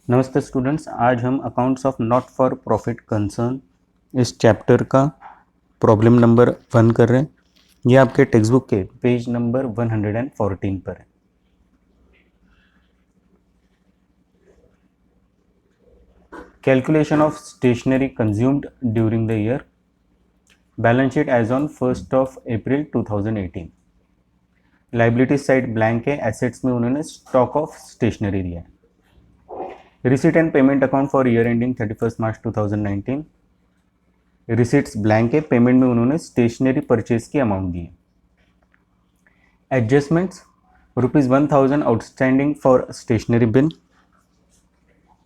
नमस्ते स्टूडेंट्स, आज हम accounts of not for profit concern इस चैप्टर का प्रॉब्लम नंबर 1 कर रहे हैं। ये आपके टेक्स्ट बुक के पेज नंबर 114 पर है। Calculation of stationery consumed during the year, balance sheet as on 1 April 2018। Liability side blank है, एसेट्स में उन्होंने स्टॉक ऑफ स्टेशनरी दिया है। Receipt and payment account for year ending 31 March 2019। Receipts blank है, payment में उन्होंने स्टेशनरी परचेज की amount दी है। Adjustments ₹1000 outstanding for stationery bill.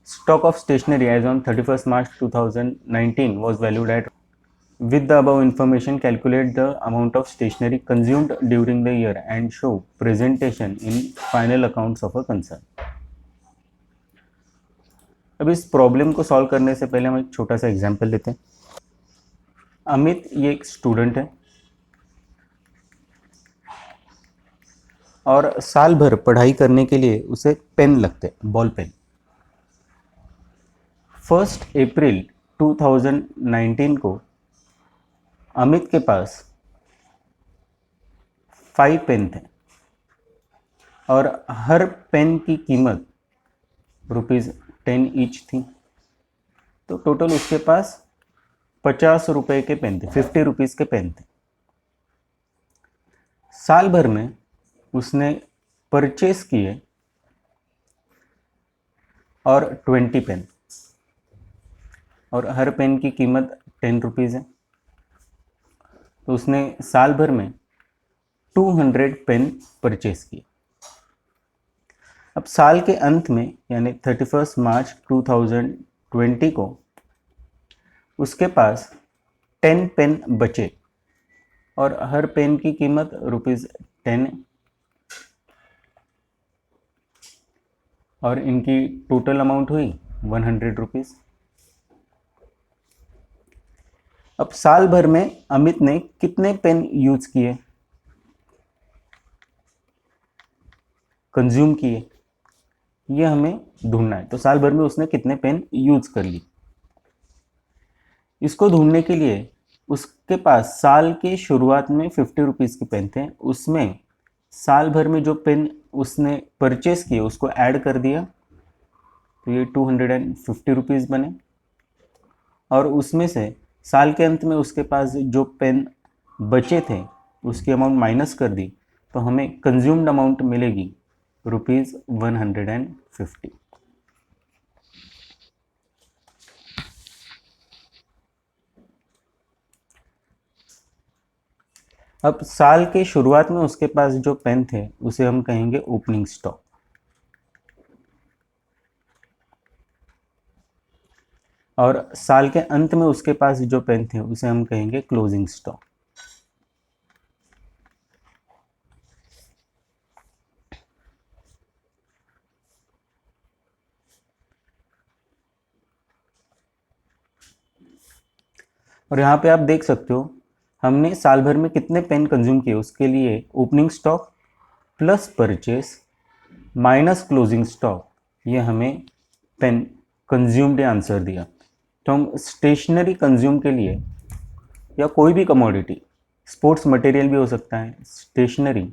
Stock of stationery as on 31 March 2019 was valued at. With the above information, calculate the amount of stationery consumed during the year and show presentation in final accounts of a concern. अब इस problem को solve करने से पहले हम एक छोटा सा एग्जांपल लेते हैं। अमित ये एक स्टूडेंट है और साल भर पढ़ाई करने के लिए उसे पेन लगते हैं, बॉल पेन। 1 अप्रैल 2019 को अमित के पास 5 पेन थे और हर पेन की कीमत ₹10 ईच थी। तो टोटल उसके पास 50 रुपए के पेन थे, 50 रुपीज़ के पेन थे। साल भर में उसने परचेस किए और 20 पेन, और हर पेन की कीमत 10 रुपीज़ है। तो उसने साल भर में 200 पेन परचेस किए। अब साल के अंत में यानी 31 मार्च 2020 को उसके पास 10 पेन बचे और हर पेन की कीमत ₹10 है और इनकी टोटल अमाउंट हुई 100 रुपीज़। अब साल भर में अमित ने कितने पेन यूज किए, कंज्यूम किए, ये हमें ढूंढना है। तो साल भर में उसने कितने पेन यूज कर ली, इसको ढूंढने के लिए उसके पास साल के शुरुआत में 50 रुपीज़ के पेन थे, उसमें साल भर में जो पेन उसने परचेस किए उसको ऐड कर दिया, तो ये 250 रुपीज़ बने। और उसमें से साल के अंत में उसके पास जो पेन बचे थे उसकी अमाउंट माइनस कर दी, तो हमें कंज्यूम्ड अमाउंट मिलेगी ₹150। अब साल के शुरुआत में उसके पास जो पेन थे उसे हम कहेंगे ओपनिंग स्टॉक, और साल के अंत में उसके पास जो पेन थे उसे हम कहेंगे क्लोजिंग स्टॉक। और यहाँ पे आप देख सकते हो हमने साल भर में कितने पेन कंज्यूम किए, उसके लिए opening stock plus purchase minus closing stock, ये हमें पेन कंज्यूम्ड आंसर दिया। तो हम स्टेशनरी कंज्यूम के लिए या कोई भी कमोडिटी, स्पोर्ट्स मटेरियल भी हो सकता है, स्टेशनरी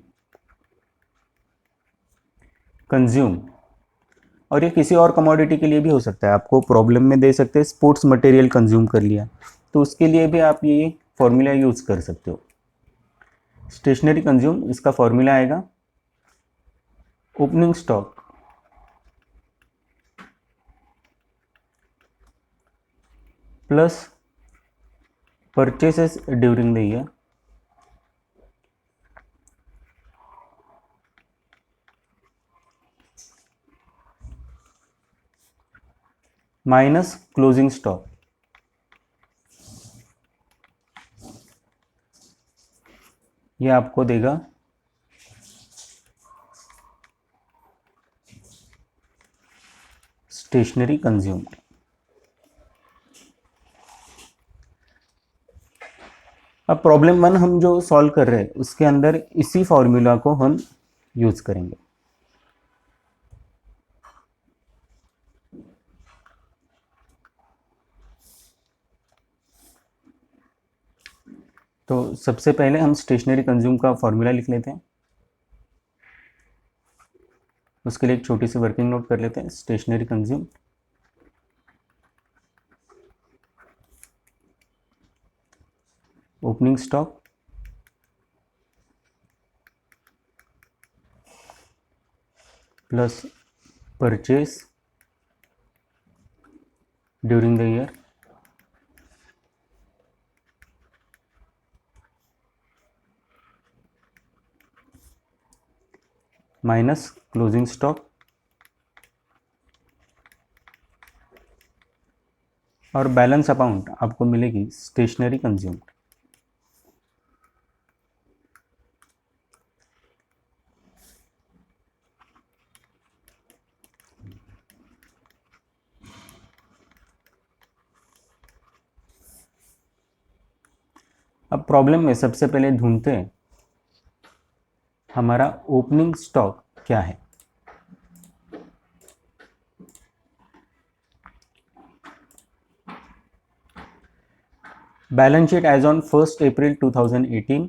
कंज्यूम, और ये किसी और कमोडिटी के लिए भी हो सकता है। आपको प्रॉब्लम में दे सकते हैं स्पोर्ट्स मटेरियल कंज्यूम कर लिया, तो उसके लिए भी आप ये फॉर्मूला यूज़ कर सकते हो। स्टेशनरी कंज्यूम, इसका फॉर्मूला आएगा opening stock plus purchases during the year minus closing stock. ये आपको देगा स्टेशनरी कंज्यूम। अब प्रॉब्लम 1 हम जो सॉल्व कर रहे हैं उसके अंदर इसी फॉर्मूला को हम यूज करेंगे। तो सबसे पहले हम स्टेशनरी कंज्यूम का फॉर्मूला लिख लेते हैं। उसके लिए एक छोटी सी वर्किंग नोट कर लेते हैं। Stationery consume opening stock plus purchase during the year minus closing stock और बैलेंस अमाउंट आपको मिलेगी स्टेशनरी कंज्यूम। अब प्रॉब्लम में सबसे पहले ढूंढते हैं हमारा ओपनिंग स्टॉक क्या है। Balance sheet as on 1 April 2018,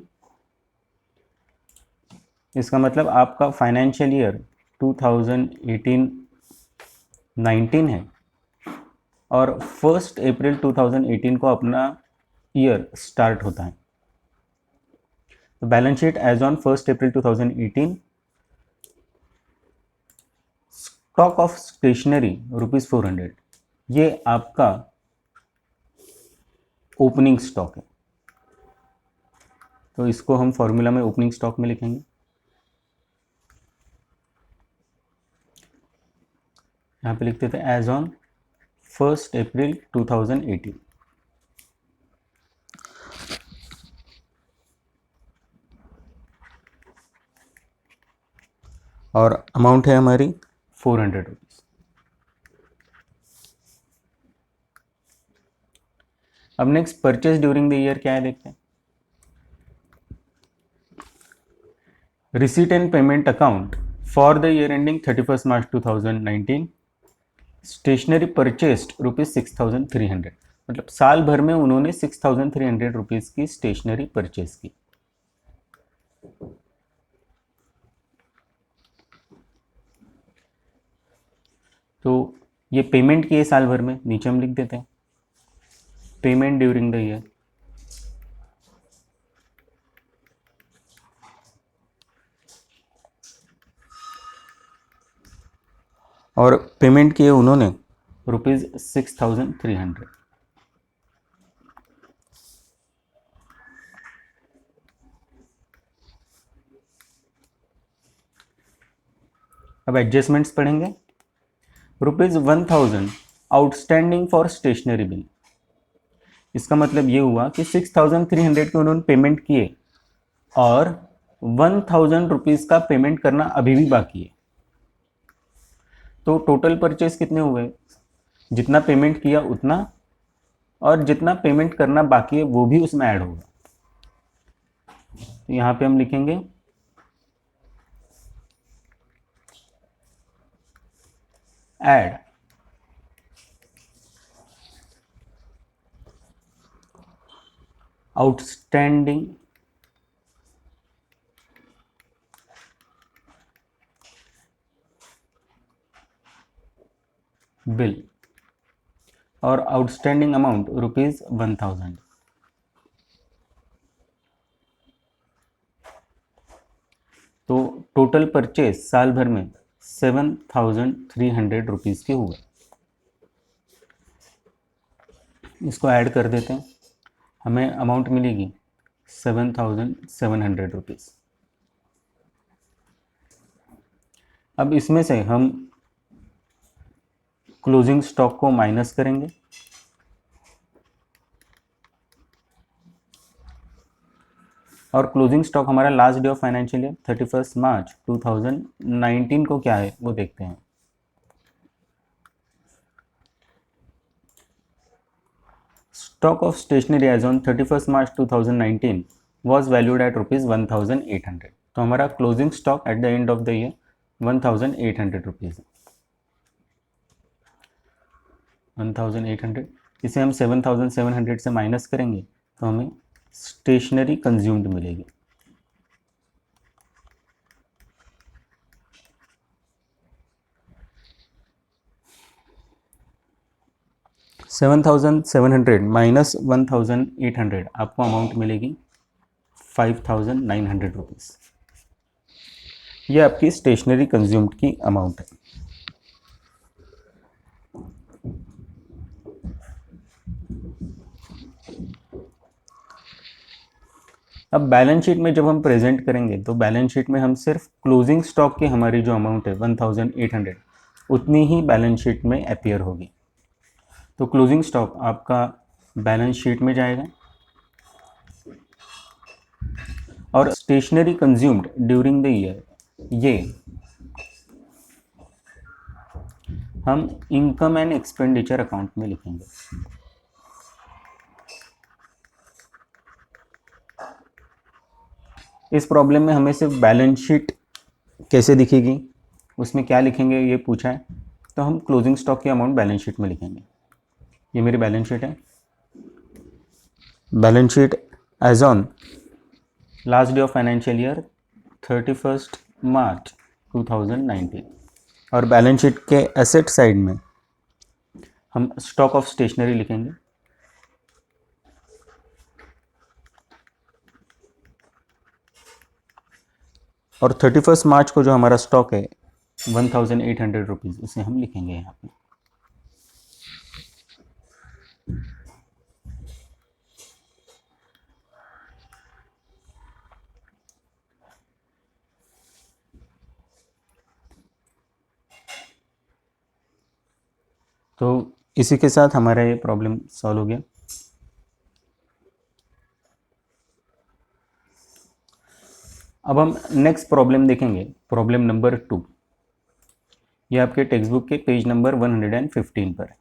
इसका मतलब आपका फाइनेंशियल ईयर 2018-19 है और 1 अप्रैल 2018 को अपना ईयर स्टार्ट होता है। तो balance sheet as on 1 April 2018, stock of stationery ₹400, ये आपका ओपनिंग स्टॉक है। तो इसको हम फॉर्मूला में ओपनिंग स्टॉक में लिखेंगे। यहाँ पे लिख देते हैं एज ऑन 1 अप्रैल 2018। और अमाउंट है हमारी 400 रुपीज। अब next purchase during the year क्या है देखते हैं। Receipt and payment account for the year ending 31 March 2019, stationery purchased ₹6,300, मतलब साल भर में उन्होंने 6,300 रुपीज की स्टेशनरी परचेज की। तो ये पेमेंट की है साल भर में, नीचे हम लिख देते हैं पेमेंट ड्यूरिंग द ईयर। और पेमेंट किए उन्होंने ₹6,300। अब एडजस्टमेंट्स पढ़ेंगे। ₹1,000 आउटस्टैंडिंग फॉर स्टेशनरी बिल, इसका मतलब ये हुआ कि 6,300 के उन्होंने पेमेंट किए और 1,000 रुपीज़ का पेमेंट करना अभी भी बाकी है। तो टोटल परचेज कितने हुए, जितना पेमेंट किया उतना, और जितना पेमेंट करना बाकी है वो भी उसमें ऐड होगा। तो यहाँ पे हम लिखेंगे ऐड आउटस्टैंडिंग बिल और आउटस्टैंडिंग अमाउंट ₹1,000। तो टोटल परचेज साल भर में 7,300 रुपीज़ के हुए। इसको ऐड कर देते हैं, हमें अमाउंट मिलेगी 7,700 रुपीज़। अब इसमें से हम क्लोजिंग स्टॉक को माइनस करेंगे। और क्लोजिंग स्टॉक हमारा last day of financial year 31 March 2019 को क्या है वो देखते हैं। Stock of stationery as on 31 March 2019 was valued at ₹1,800। तो हमारा closing stock at the end of the year 1,800 rupees है। 1,800, इसे हम 7,700 से माइनस करेंगे तो हमें स्टेशनरी कंज्यूम्ड मिलेगी। $7,700 माइनस 1,800 आपको अमाउंट मिलेगी 5,900 रुपीज़। ये आपकी स्टेशनरी कंज्यूम्ड की अमाउंट है। अब बैलेंस शीट में जब हम प्रेजेंट करेंगे तो बैलेंस शीट में हम सिर्फ क्लोजिंग स्टॉक की हमारी जो अमाउंट है 1,800 उतनी ही बैलेंस शीट में अपीयर होगी। तो क्लोजिंग स्टॉक आपका बैलेंस शीट में जाएगा और stationery consumed during the year ये हम इनकम एंड एक्सपेंडिचर अकाउंट में लिखेंगे। इस प्रॉब्लम में हमें सिर्फ बैलेंस शीट कैसे दिखेगी, उसमें क्या लिखेंगे ये पूछा है, तो हम क्लोजिंग स्टॉक की अमाउंट बैलेंस शीट में लिखेंगे। ये मेरी बैलेंस शीट है। Balance sheet as on last day of financial year 31 March 2019 और बैलेंस शीट के एसेट साइड में हम स्टॉक ऑफ स्टेशनरी लिखेंगे। और 31 मार्च को जो हमारा स्टॉक है 1,800 रुपीज़ उसे हम लिखेंगे यहाँ पे। तो इसी के साथ हमारा ये प्रॉब्लम सॉल्व हो गया। अब हम नेक्स्ट प्रॉब्लम देखेंगे, प्रॉब्लम नंबर 2। ये आपके टेक्स्ट बुक के पेज नंबर 115 पर है।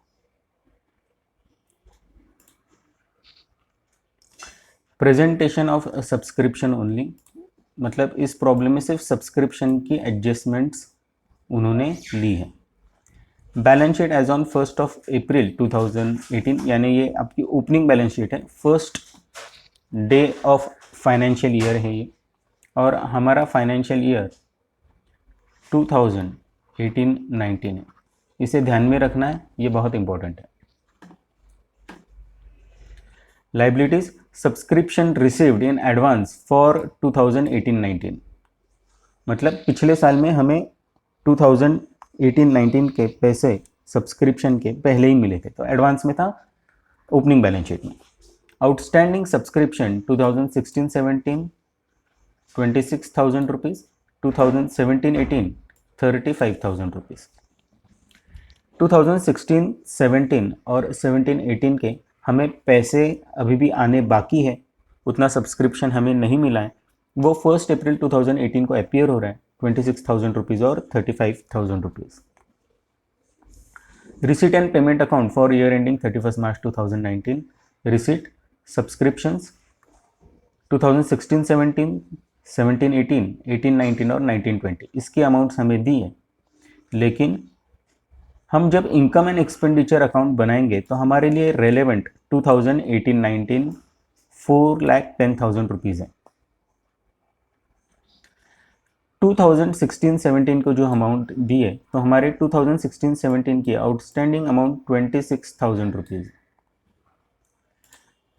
प्रेजेंटेशन ऑफ सब्सक्रिप्शन ओनली, मतलब इस प्रॉब्लम में सिर्फ सब्सक्रिप्शन की एडजस्टमेंट्स उन्होंने ली है। Balance sheet as on 1 April 2018, यानी ये आपकी ओपनिंग बैलेंस शीट है, first day of financial year है ये, और हमारा फाइनेंशियल ईयर 2018-19 है। इसे ध्यान में रखना है, ये बहुत इंपॉर्टेंट है। Liabilities subscription received in advance for 2018-19, मतलब पिछले साल में हमें 2018-19 के पैसे सब्सक्रिप्शन के पहले ही मिले थे, तो एडवांस में था ओपनिंग बैलेंस शीट में। Outstanding subscription 2016-17 26,000 rupees, 2017-18 35,000 rupees. 2016-17 और 17-18 के हमें पैसे अभी भी आने बाकी है, उतना सब्सक्रिप्शन हमें नहीं मिला है, वो 1 अप्रैल 2018 को अपीयर हो रहा है 26,000 रुपीज़ और 35,000 rupees. Receipt and payment account for year ending 31 March 2019, receipt subscriptions 2016-17 17-18 18-19 और 19-20 इसकी अमाउंट्स हमें दी है। लेकिन हम जब इनकम एंड एक्सपेंडिचर अकाउंट बनाएंगे तो हमारे लिए रेलेवेंट 2018-19 4,10,000 रुपीज़ है। 2016-17 को जो अमाउंट दी है तो हमारे 2016-17 की आउटस्टैंडिंग अमाउंट 26,000 रुपीज़।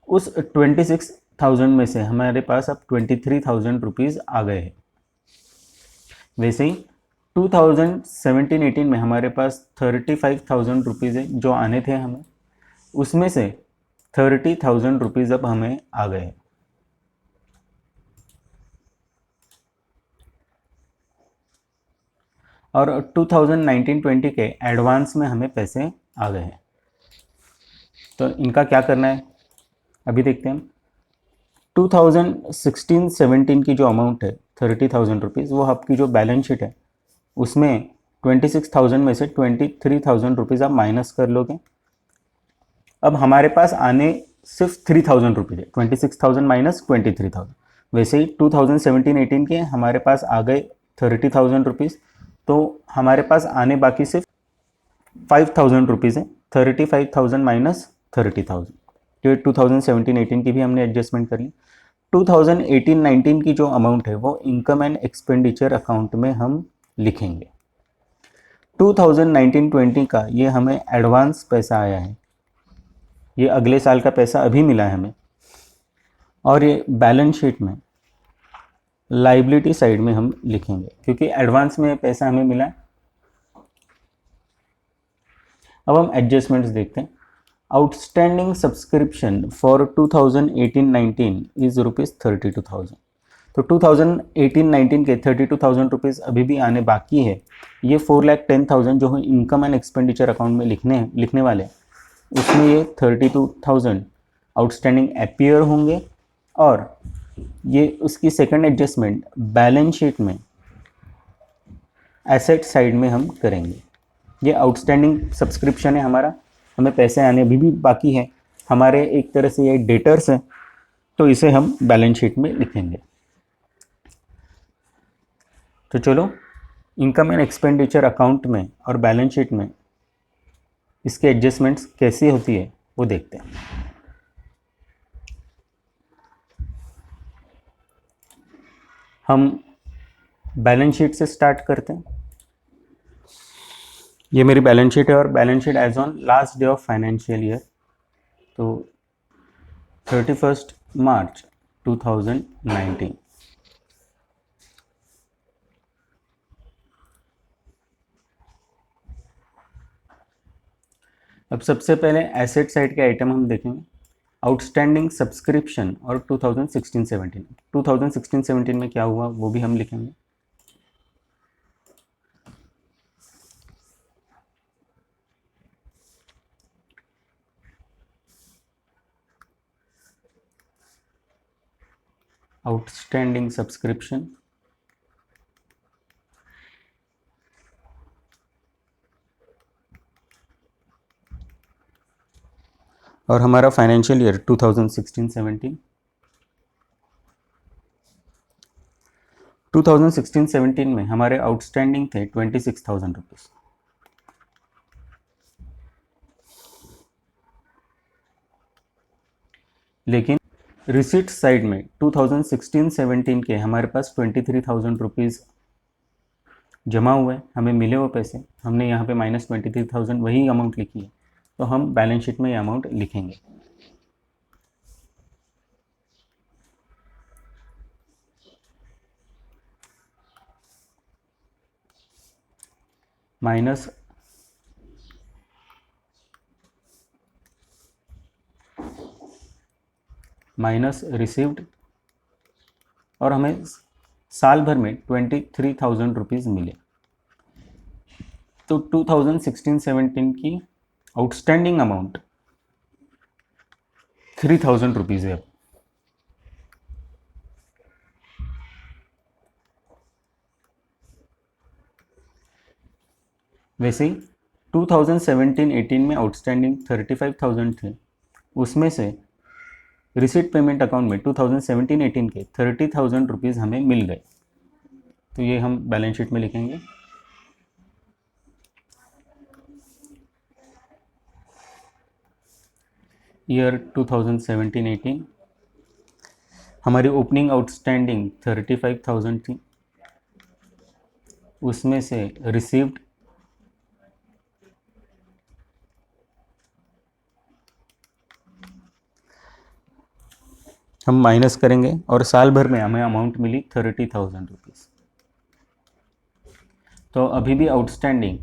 उस 26,000 में से हमारे पास अब 23,000 रुपीज़ आ गए हैं। वैसे ही 2017-18 में हमारे पास 35,000 रुपीज़ है जो आने थे हमें, उसमें से 30,000 रुपीज़ अब हमें आ गए हैं। और 2019-20 के एडवांस में हमें पैसे आ गए हैं। तो इनका क्या करना है अभी देखते हैं हम। 2016-17 की जो अमाउंट है 30,000 रुपीज़, वो आपकी जो बैलेंस शीट है उसमें 26,000 में से 23,000 रुपीज़ आप माइनस कर लोगे। अब हमारे पास आने सिर्फ 3,000 रुपीज़ है, 26,000 माइनस 23,000। वैसे ही 2017-18 के हमारे पास आ गए 30,000 रुपीज़, तो हमारे पास आने बाकी सिर्फ 5,000 रुपीज़ है, 35,000 माइनस 30,000। कि 2017-18 की भी हमने एडजस्टमेंट कर ली। 2018-19 की जो अमाउंट है वो इनकम एंड एक्सपेंडिचर अकाउंट में हम लिखेंगे। 2019-20 का ये हमें एडवांस पैसा आया है, ये अगले साल का पैसा अभी मिला है हमें, और ये बैलेंस शीट में लाइबिलिटी साइड में हम लिखेंगे क्योंकि एडवांस में पैसा हमें मिला है। अब हम एडजस्टमेंट्स देखते हैं। Outstanding subscription for 2018-19 is ₹32,000। तो 2018-19 के 32,000 रुपीज़ अभी भी आने बाकी है। ये 4,10,000 जो है इनकम एंड एक्सपेंडिचर अकाउंट में लिखने वाले, उसमें ये 32,000 आउटस्टैंडिंग अपीयर होंगे, और ये उसकी सेकंड एडजस्टमेंट बैलेंस शीट में एसेट साइड में हम करेंगे। ये आउटस्टैंडिंग सब्सक्रिप्शन है हमारा, हमें पैसे आने अभी भी बाकी है, हमारे एक तरह से ये डेटर्स हैं, तो इसे हम बैलेंस शीट में लिखेंगे। तो चलो इनकम एंड एक्सपेंडिचर अकाउंट में और बैलेंस शीट में इसके एडजस्टमेंट्स कैसी होती है वो देखते हैं। हम बैलेंस शीट से स्टार्ट करते हैं। ये मेरी बैलेंस शीट है और balance sheet as on last day of financial year, तो 31 मार्च 2019। अब सबसे पहले एसेट साइड के आइटम हम देखेंगे, आउटस्टैंडिंग सब्सक्रिप्शन और 2016-17। 2016-17 में क्या हुआ वो भी हम लिखेंगे। आउटस्टैंडिंग सब्सक्रिप्शन और हमारा फाइनेंशियल ईयर 2016-17। 2016-17 में हमारे आउटस्टैंडिंग थे 26,000 रुपीज़। लेकिन रिसीट साइड में 2016-17 के हमारे पास 23,000 रुपीज़ जमा हुए, हमें मिले वो पैसे, हमने यहाँ पे -23,000 वही अमाउंट लिखी है, तो हम बैलेंस शीट में ये अमाउंट लिखेंगे। माइनस रिसीव्ड, और हमें साल भर में 23,000 रुपीज़ मिले। तो 2016-17 की आउटस्टैंडिंग अमाउंट 3,000 रुपीज़ है। वैसे ही 2017-18 में आउटस्टैंडिंग 35,000 थे, उसमें से रिसीट पेमेंट अकाउंट में 2017-18 के 30,000 रुपीज़ हमें मिल गए, तो ये हम बैलेंस शीट में लिखेंगे। ईयर 2017-18 हमारी ओपनिंग आउटस्टैंडिंग 35,000 थी, उसमें से रिसीव्ड हम माइनस करेंगे, और साल भर में हमें अमाउंट मिली 30,000 रुपीज़। तो अभी भी आउटस्टैंडिंग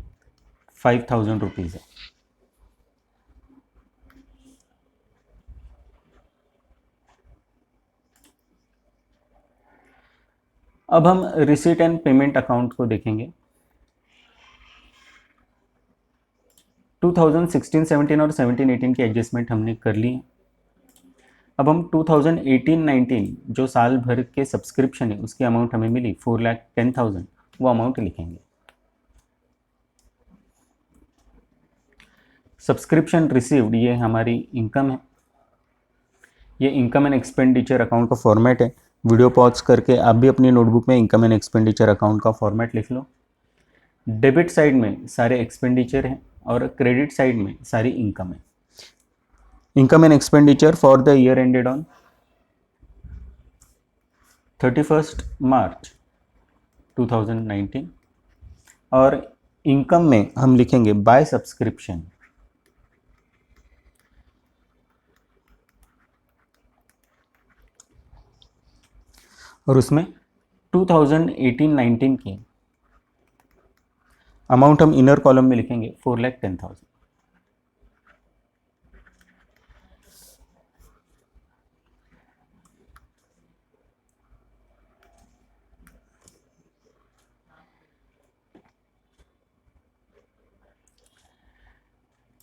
5,000 रुपीज़ है। अब हम रिसीट एंड पेमेंट अकाउंट को देखेंगे। 2016-17 और 17-18 की एडजस्टमेंट हमने कर ली है। अब हम 2018-19 जो साल भर के सब्सक्रिप्शन है उसकी अमाउंट हमें मिली 4,10,000, वो अमाउंट लिखेंगे। सब्सक्रिप्शन रिसीव्ड ये हमारी इनकम है, ये इनकम एंड एक्सपेंडिचर अकाउंट का फॉर्मेट है। वीडियो पॉज करके आप भी अपनी नोटबुक में इनकम एंड एक्सपेंडिचर अकाउंट का फॉर्मेट लिख लो। डेबिट साइड में सारे एक्सपेंडिचर हैं और क्रेडिट साइड में सारी इनकम है। income and expenditure for the year ended on 31st March 2019 और इनकम में हम लिखेंगे बाय सब्सक्रिप्शन और उसमें 2018-19 की अमाउंट हम इनर कॉलम में लिखेंगे 4,10,000।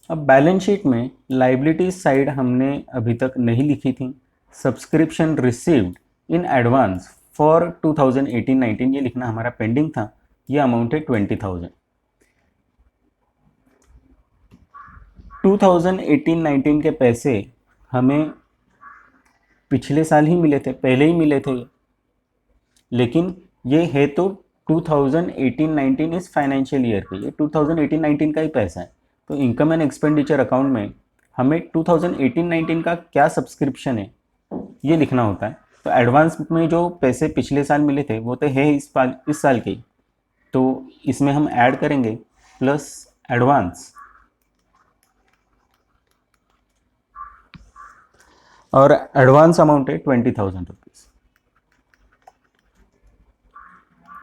अब बैलेंस शीट में लाइबिलिटीज साइड हमने अभी तक नहीं लिखी थी। Subscription received in advance for 2018-19 ये लिखना हमारा पेंडिंग था। ये अमाउंट है 20,000। 2018-19 के पैसे हमें पिछले साल ही मिले थे, पहले ही मिले थे, लेकिन ये है तो 2018-19 इस फाइनेंशियल ईयर के, ये 2018-19 का ही पैसा है। तो इनकम एंड एक्सपेंडिचर अकाउंट में हमें 2018-19 का क्या सब्सक्रिप्शन है ये लिखना होता है। तो एडवांस में जो पैसे पिछले साल मिले थे वो तो है इस साल के ही, तो इसमें हम ऐड करेंगे प्लस एडवांस, और एडवांस अमाउंट है 20,000 रुपीज़।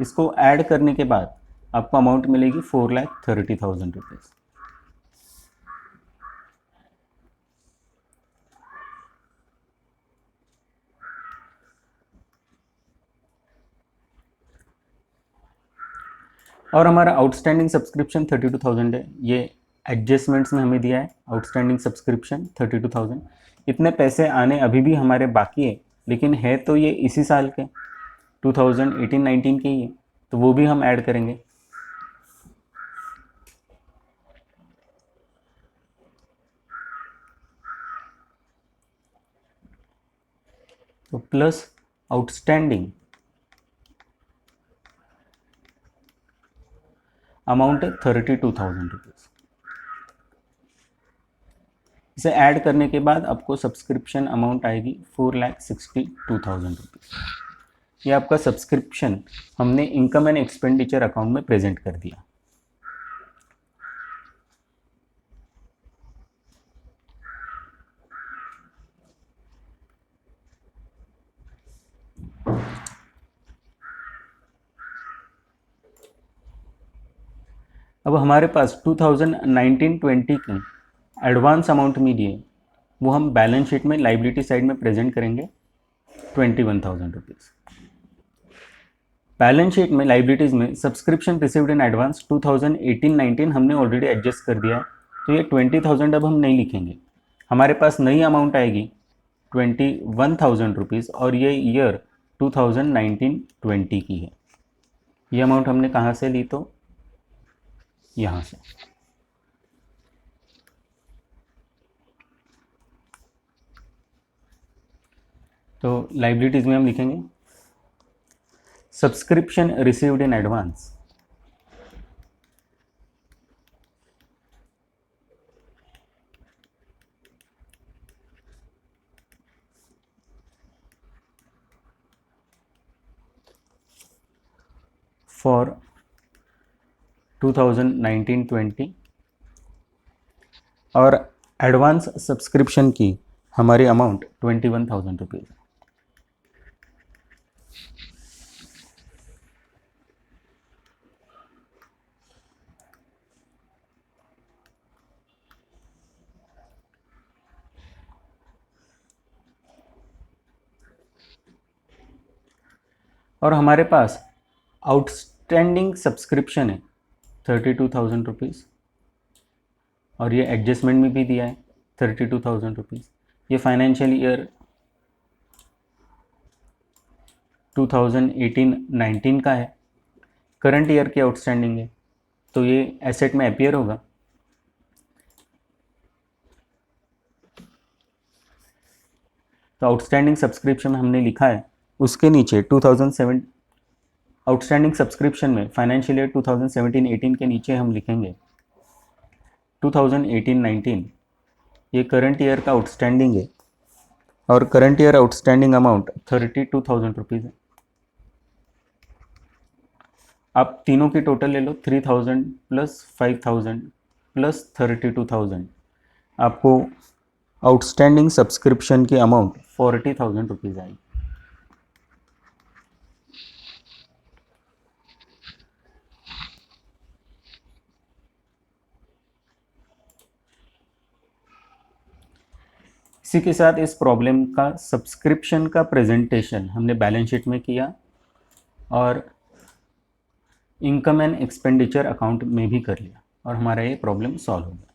इसको ऐड करने के बाद आपको अमाउंट मिलेगी 4,30,000 रुपीज़। और हमारा आउटस्टैंडिंग सब्सक्रिप्शन 32,000 है। ये एडजस्टमेंट्स में हमें दिया है आउटस्टैंडिंग सब्सक्रिप्शन 32,000। इतने पैसे आने अभी भी हमारे बाकी है, लेकिन है तो ये इसी साल के 2018-19 के ही है, तो वो भी हम ऐड करेंगे। तो प्लस आउटस्टैंडिंग अमाउंट है 32,000 रुपीज़। इसे ऐड करने के बाद आपको सब्सक्रिप्शन अमाउंट आएगी 4,62,000 रुपीज़। ये आपका सब्सक्रिप्शन हमने इनकम एंड एक्सपेंडिचर अकाउंट में प्रेजेंट कर दिया। अब हमारे पास 2019-20 की एडवांस अमाउंट मिली है, वो हम बैलेंस शीट में लाइबिलिटी साइड में प्रेजेंट करेंगे 21,000 रुपीज़। बैलेंस शीट में लाइबिलिटीज़ में सब्सक्रिप्शन रिसीव्ड इन एडवांस 2018-19 हमने ऑलरेडी एडजस्ट कर दिया है, तो ये 20,000 अब हम नहीं लिखेंगे। हमारे पास नई अमाउंट आएगी 21,000 रुपीज़ और ये ईयर 2019-20 की है। ये अमाउंट हमने कहाँ से ली, तो यहाँ से। तो लाइबिलिटीज़ में हम लिखेंगे subscription received in advance for 2019-20 और एडवांस सब्सक्रिप्शन की हमारी अमाउंट 21,000 रुपीज़। और हमारे पास आउटस्टैंडिंग सब्सक्रिप्शन है 32,000 रुपीज़ और ये एडजस्टमेंट में भी दिया है 32,000 रुपीज़। ये फाइनेंशियल ईयर 2018-19 का है, करंट ईयर की आउटस्टैंडिंग है, तो ये एसेट में अपीयर होगा। तो आउटस्टैंडिंग सब्सक्रिप्शन में हमने लिखा है, उसके नीचे 2007 आउटस्टैंडिंग सब्सक्रिप्शन में फाइनेंशियल ईयर 2017-18 के नीचे हम लिखेंगे 2018-19 ये करंट ईयर का आउटस्टैंडिंग है और current year outstanding amount 32,000 rupees है। आप तीनों की टोटल ले लो, 3,000 प्लस 5,000 प्लस 32,000, आपको आउटस्टैंडिंग सब्सक्रिप्शन की अमाउंट 40,000 रुपीज़ आएगी। इसी के साथ इस प्रॉब्लम का सब्सक्रिप्शन का प्रेजेंटेशन हमने बैलेंस शीट में किया और इनकम एंड एक्सपेंडिचर अकाउंट में भी कर लिया और हमारा ये प्रॉब्लम सॉल्व हो गया।